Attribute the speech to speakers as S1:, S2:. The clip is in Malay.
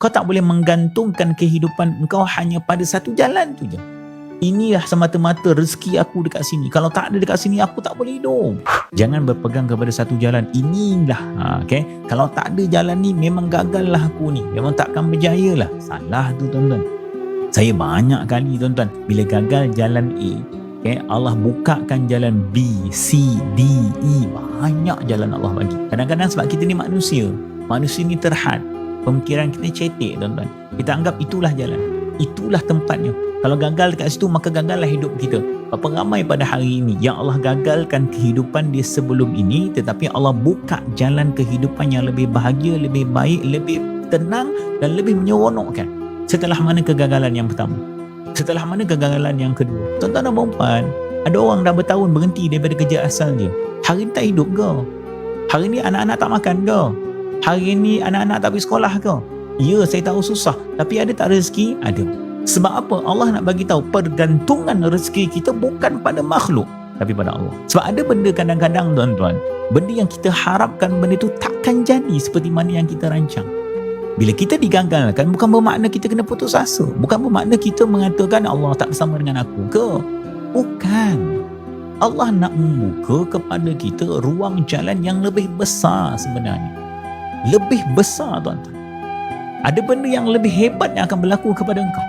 S1: Kau tak boleh menggantungkan kehidupan engkau hanya pada satu jalan tu je. Inilah semata-mata rezeki aku dekat sini. Kalau tak ada dekat sini, aku tak boleh hidup. Jangan berpegang kepada satu jalan. Inilah, okay? Kalau tak ada jalan ni, memang gagal lah aku ni. Memang takkan berjaya lah. Salah tu tuan-tuan. Saya banyak kali tuan-tuan, bila gagal jalan A, okay, Allah bukakan jalan B, C, D, E. Banyak jalan Allah bagi. Kadang-kadang sebab kita ni manusia. Manusia ni terhad. Pemikiran kita cetek tuan-tuan. Kita anggap itulah jalan. Itulah tempatnya. Kalau gagal dekat situ, maka gagallah hidup kita. Berapa ramai pada hari ini yang Allah gagalkan kehidupan dia sebelum ini, tetapi Allah buka jalan kehidupan yang lebih bahagia, lebih baik, lebih tenang dan lebih menyeronokkan. Setelah mana kegagalan yang pertama? Setelah mana kegagalan yang kedua? Tuan-tuan dan puan, ada orang dah bertahun berhenti daripada kerja asal dia. Hari ni tak hidup ke? Hari ni anak-anak tak makan ke? Hari ni anak-anak tak pergi sekolah ke? Ya, saya tahu susah. Tapi ada tak rezeki? Ada. Sebab apa? Allah nak bagi tahu pergantungan rezeki kita bukan pada makhluk, tapi pada Allah. Sebab ada benda kadang-kadang tuan-tuan, benda yang kita harapkan benda itu takkan jadi seperti mana yang kita rancang. Bila kita digagalkan, bukan bermakna kita kena putus asa. Bukan bermakna kita mengatakan Allah tak bersama dengan aku ke? Bukan. Allah nak membuka kepada kita ruang jalan yang lebih besar sebenarnya. Lebih besar tuan-tuan. Ada benda yang lebih hebat yang akan berlaku kepada engkau.